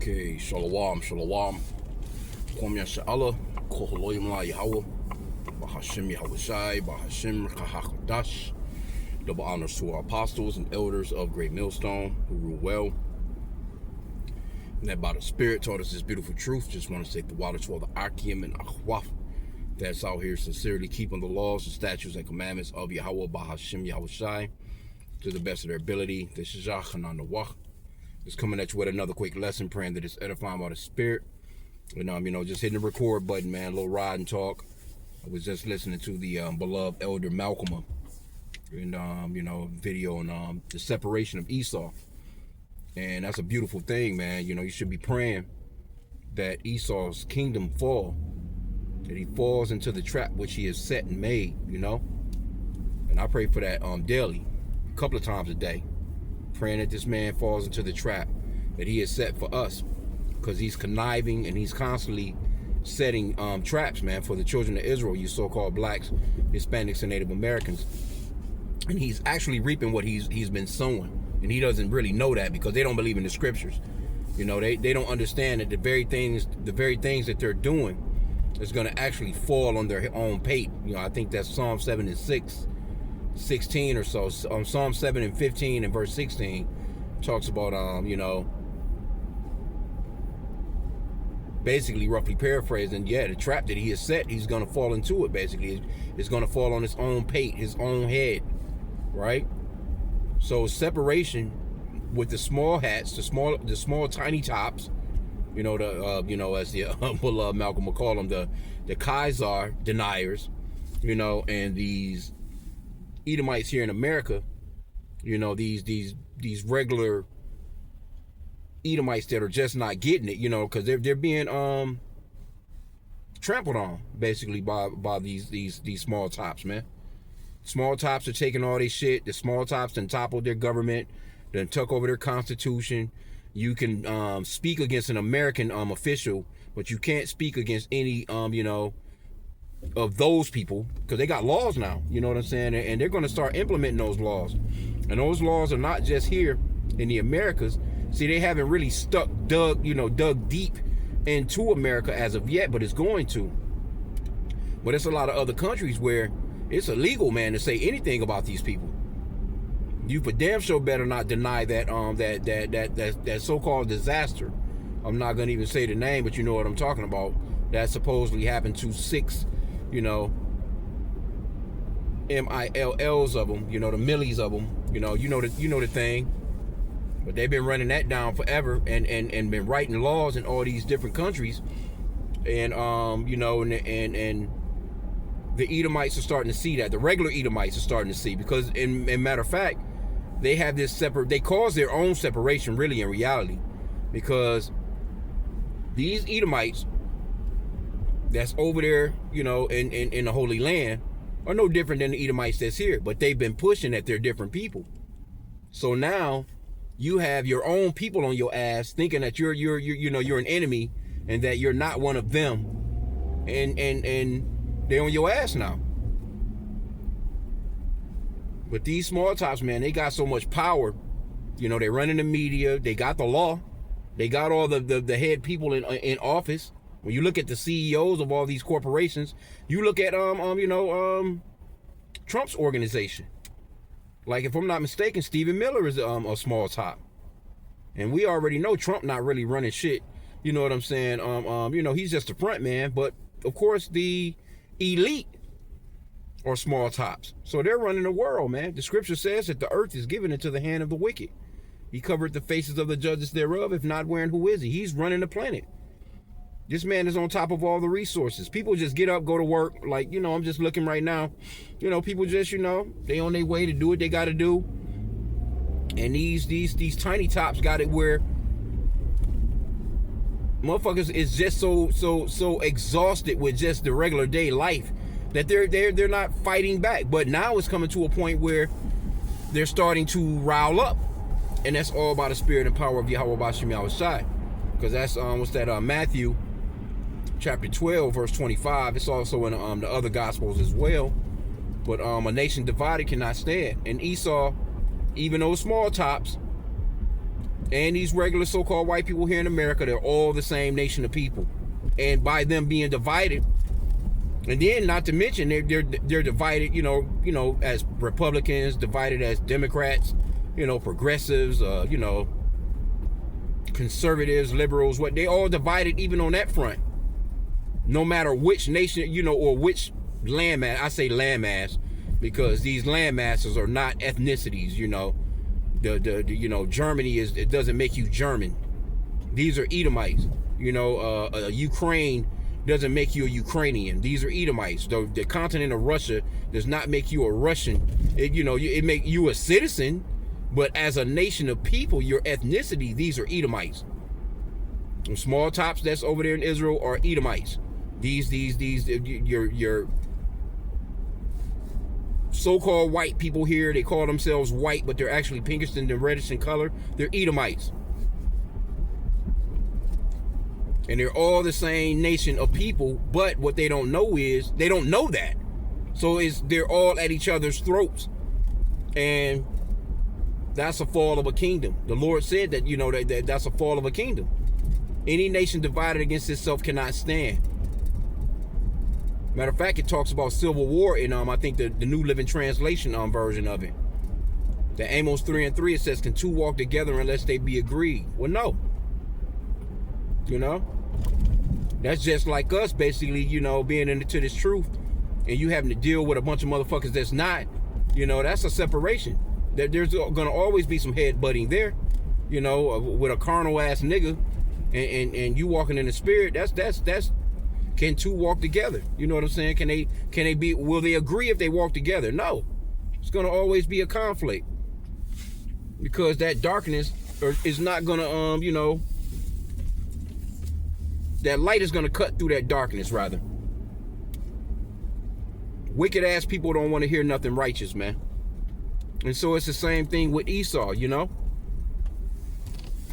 Okay, shalom, shalom. Kwam Yasha'Allah, Koholoyim La Yahweh, Bahashim Yahushai, Bahashim Kahakadash. Double honors to our apostles and elders of Great Millstone who rule well. And that by the Spirit taught us this beautiful truth. Just want to say the water to all the H.I.M and H.I.M that's out here sincerely keeping the laws, the statutes, and commandments of Yahweh, Bahashim Yahushai, to the best of their ability. This is Yachanan Nawach. Just coming at you with another quick lesson, praying that it's edifying by the Spirit. And just hitting the record button, man. A little ride and talk. I was just listening to the beloved elder Malcolm, and video on the separation of Esau, and that's a beautiful thing, man. You should be praying that Esau's kingdom fall, that he falls into the trap which he has set and made. And I pray for that daily, a couple of times a day, praying that this man falls into the trap that he has set for us, because he's conniving and he's constantly setting traps, man, for the children of Israel, you so-called blacks, Hispanics, and Native Americans. And he's actually reaping what he's been sowing, and he doesn't really know that because they don't believe in the scriptures. They don't understand that the very things that they're doing is going to actually fall on their own pate. I think that's Psalm 7 and 16 or so. Psalm 7 and 15 and verse 16 talks about basically, roughly paraphrasing, the trap that he has set, he's going to fall into it. Basically, it's going to fall on his own pate, his own head, right? So separation with the small hats, the small tiny tops, as the beloved Malcolm would call them, the Kaiser deniers, and these Edomites here in America, these regular Edomites that are just not getting it, because they're being trampled on basically by these small tops, man. Small tops are taking all this shit. The small tops done toppled their government, done took over their constitution. You can speak against an American official, but you can't speak against any of those people, because they got laws now, you know what I'm saying? And they're going to start implementing those laws. And those laws are not just here in the Americas. See, they haven't really dug deep into America as of yet, but it's going to. But it's a lot of other countries where it's illegal, man, to say anything about these people. You for damn sure better not deny that so-called disaster. I'm not gonna even say the name, but you know what I'm talking about. That supposedly happened to 6, MILLs of them, the millies of them. You know the thing. But they've been running that down forever, and been writing laws in all these different countries, and and the Edomites are starting to see that. The regular Edomites are starting to see, because in matter of fact, they have this they cause their own separation, really, in reality, because these Edomites that's over there, in the Holy Land, are no different than the Edomites that's here, but they've been pushing that they're different people. So now you have your own people on your ass, thinking that you're an enemy and that you're not one of them, and they're on your ass now. But these small tops, man, they got so much power. They run in the media. They got the law. They got all the head people in office. When you look at the CEOs of all these corporations, you look at Trump's organization. Like, if I'm not mistaken, Stephen Miller is a small top, and we already know Trump not really running shit. You know what I'm saying? He's just a front man. But of course, the elite are small tops, so they're running the world, man. The scripture says that the earth is given into the hand of the wicked. He covered the faces of the judges thereof. If not, wherein who is he? He's running the planet. This man is on top of all the resources. People just get up, go to work. Like, I'm just looking right now. People just, they on their way to do what they got to do. And these tiny tops got it where motherfuckers is just so exhausted with just the regular day life that they're not fighting back. But now it's coming to a point where they're starting to rile up, and that's all by the Spirit and power of Yahweh Bashim Yahushai. Because that's Matthew chapter 12 verse 25. It's also in the other gospels as well. But a nation divided cannot stand. And Esau, even those small tops, and these regular so-called white people here in America, they're all the same nation of people. And by them being divided, and then not to mention they're divided, as Republicans, divided as Democrats, progressives, conservatives, liberals, what they all divided even on that front. No matter which nation, or which landmass, I say landmass because these landmasses are not ethnicities, Germany it doesn't make you German. These are Edomites. Ukraine doesn't make you a Ukrainian. These are Edomites. The continent of Russia does not make you a Russian. It make you a citizen, but as a nation of people, your ethnicity, these are Edomites. The small tops that's over there in Israel are Edomites. These your so-called white people here, they call themselves white, but they're actually pinkish and reddish in color. They're Edomites. And they're all the same nation of people, but what they don't know is, they don't know that. So they're all at each other's throats. And that's a fall of a kingdom. The Lord said that, that's a fall of a kingdom. Any nation divided against itself cannot stand. Matter of fact, it talks about civil war in I think the New Living Translation version of it. The Amos 3:3, it says, "Can two walk together unless they be agreed?" Well, no. That's just like us basically, being into this truth, and you having to deal with a bunch of motherfuckers that's not, that's a separation. There's gonna always be some head butting there, with a carnal ass nigga, and you walking in the spirit. That's can two walk together? You know what I'm saying? Can they be? Will they agree if they walk together? No. It's gonna always be a conflict, because that darkness is not gonna that light is gonna cut through that darkness, rather. Wicked ass people don't want to hear nothing righteous, man. And so it's the same thing with Esau,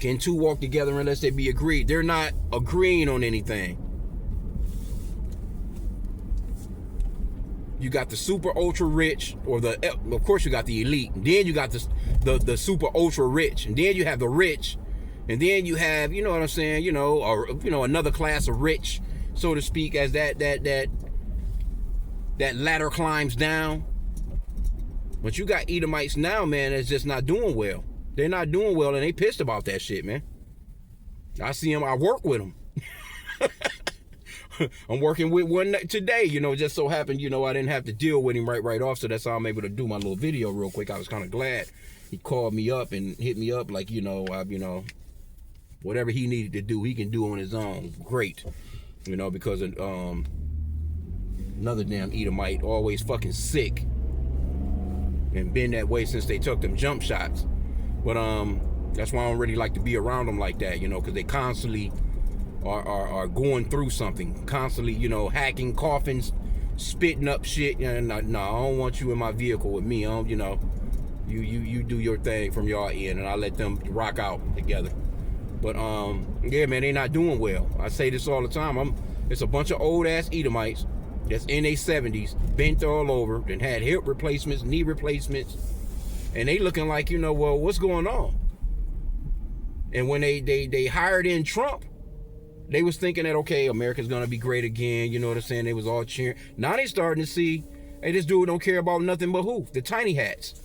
Can two walk together unless they be agreed? They're not agreeing on anything. You got the super ultra rich, or of course you got the elite. And then you got the super ultra rich, and then you have the rich, and then you have, what I'm saying, or another class of rich, so to speak, as that ladder climbs down. But you got Edomites now, man, that's just not doing well. They're not doing well, and they pissed about that shit, man. I see them. I work with them. I'm working with one today, just so happened, I didn't have to deal with him right off, so that's how I'm able to do my little video real quick. I was kind of glad he called me up and hit me up like, whatever he needed to do, he can do on his own. Great, because another damn Edomite, always fucking sick, and been that way since they took them jump shots. But that's why I don't really like to be around them like that, because they constantly are going through something, constantly, hacking, coughing, spitting up shit. And no, I don't want you in my vehicle with me. You do your thing from your end, and I let them rock out together. But yeah, man, they not doing well. I say this all the time. It's a bunch of old ass Edomites that's in their 70s, bent all over, and had hip replacements, knee replacements, and they looking like, well, what's going on? And when they hired in Trump, they was thinking that, okay, America's gonna be great again, you know what I'm saying? They was all cheering. Now they starting to see, hey, this dude don't care about nothing but who? The tiny hats.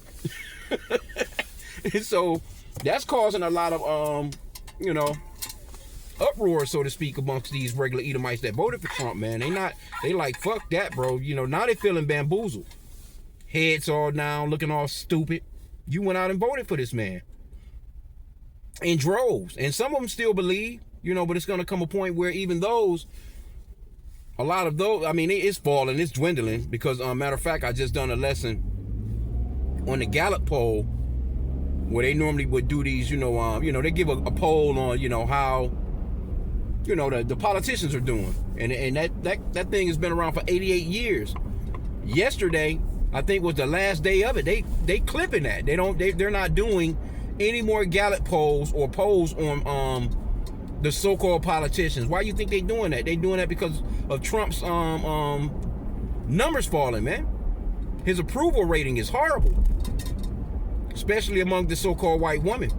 And so that's causing a lot of uproar, so to speak, amongst these regular Edomites that voted for Trump, man. They like, fuck that, bro. Now they feeling bamboozled. Heads all down, looking all stupid. You went out and voted for this man. In droves. And some of them still believe, but it's going to come a point where even those, a lot of those, it's falling, it's dwindling, because matter of fact, I just done a lesson on the Gallup poll, where they normally would do these, they give a poll on, how, the politicians are doing. And that thing has been around for 88 years. Yesterday, I think, was the last day of it. They clipping that. They're not doing any more Gallup polls or polls on the so-called politicians. Why you think they doing that? They doing that because of Trump's numbers falling, man. His approval rating is horrible, especially among the so-called white women.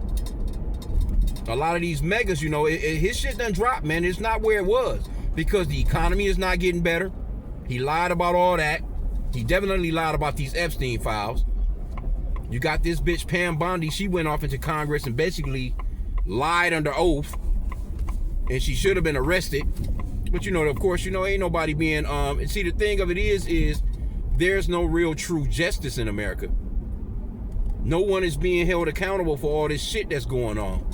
a lot of these megas, his shit done dropped, man. It's not where it was because the economy is not getting better. He lied about all that. He definitely lied about these Epstein files. You got this bitch Pam Bondi. She went off into Congress and basically lied under oath, and she should have been arrested. But of course, ain't nobody being and see, the thing of it is there's no real true justice in America. No one is being held accountable for all this shit that's going on.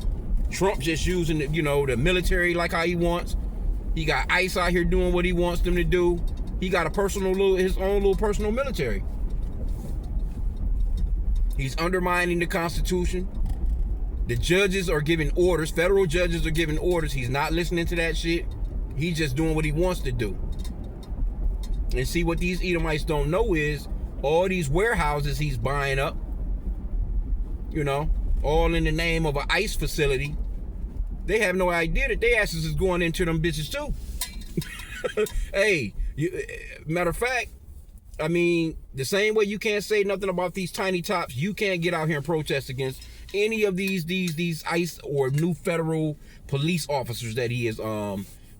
Trump just using the military like how he wants. He got ICE out here doing what he wants them to do. He got his own little personal military. He's undermining the Constitution. The judges are giving orders. Federal judges are giving orders. He's not listening to that shit. He's just doing what he wants to do. And see, what these Edomites don't know is all these warehouses he's buying up, all in the name of an ICE facility. They have no idea that their asses is going into them bitches too. Hey, matter of fact, I mean, the same way you can't say nothing about these tiny tops, you can't get out here and protest against any of these ICE or new federal police officers that he has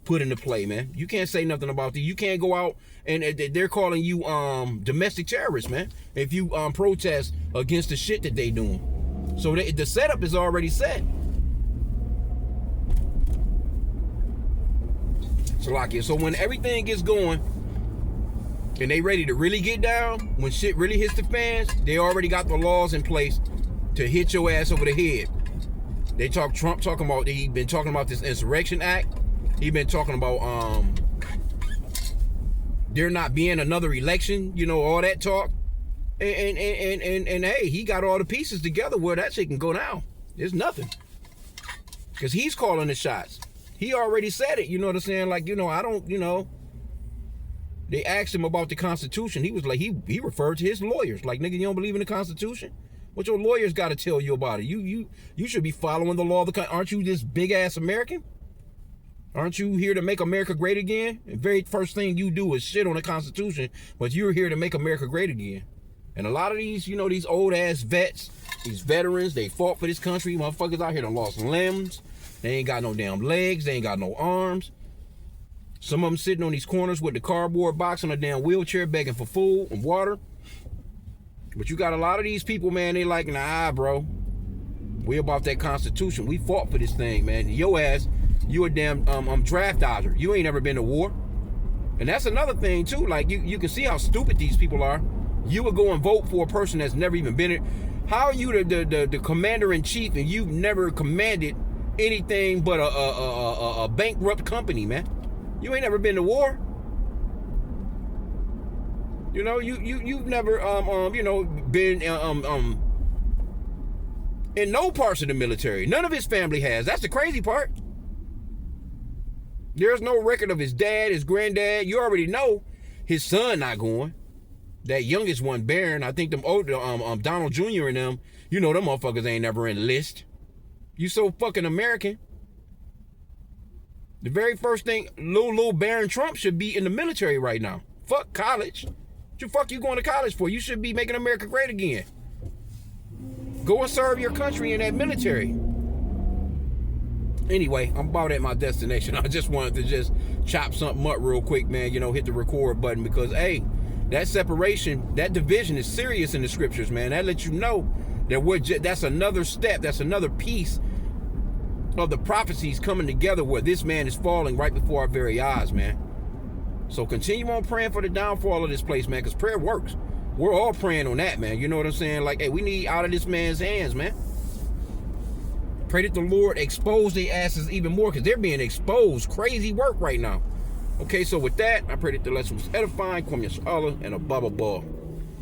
put into play, man. You can't say nothing about these. You can't go out and they're calling you domestic terrorists, man, if you protest against the shit that they doing. So the setup is already set. So when everything gets going and they ready to really get down, when shit really hits the fans, they already got the laws in place to hit your ass over the head. Trump talking about, he been talking about this Insurrection Act. He been talking about there not being another election, all that talk. And hey, he got all the pieces together where that shit can go down. There's nothing. Because he's calling the shots. He already said it, you know what I'm saying? Like, I don't, they asked him about the Constitution. He was like, he referred to his lawyers. Like, nigga, you don't believe in the Constitution? What your lawyers got to tell you about it? You should be following the law of the country. Aren't you this big ass American? Aren't you here to make America great again? The very first thing you do is shit on the Constitution, but you're here to make America great again. And a lot of these, these old ass vets, these veterans, they fought for this country. Motherfuckers out here done lost limbs. They ain't got no damn legs. They ain't got no arms. Some of them sitting on these corners with the cardboard box on a damn wheelchair begging for food and water. But you got a lot of these people, man, they like, nah, bro. We about that Constitution. We fought for this thing, man. Your ass, you a damn draft dodger. You ain't never been to war. And that's another thing, too. Like, you can see how stupid these people are. You would go and vote for a person that's never even been it. How are you the commander-in-chief and you've never commanded anything but a bankrupt company, man? You ain't never been to war. You've never been in no parts of the military. None of his family has. That's the crazy part. There's no record of his dad, his granddad. You already know his son not going. That youngest one, Barron, I think them older, Donald Jr. and them, them motherfuckers ain't never enlist. You so fucking American. The very first thing, little Barron Trump should be in the military right now. Fuck college. What the fuck you going to college for? You should be making America great again. Go and serve your country in that military. Anyway, I'm about at my destination. I just wanted to just chop something up real quick, man. Hit the record button because, hey, that separation, that division is serious in the scriptures, man. That lets you know that that's another step. That's another piece of the prophecies coming together where this man is falling right before our very eyes, man. So continue on praying for the downfall of this place, man, because prayer works. We're all praying on that, man. You know what I'm saying? Like, hey, we need out of this man's hands, man. Pray that the Lord expose their asses even more because they're being exposed. Crazy work right now. Okay, so with that, I pray that the lesson was edifying. Kwame Yashala and a Baba Ball.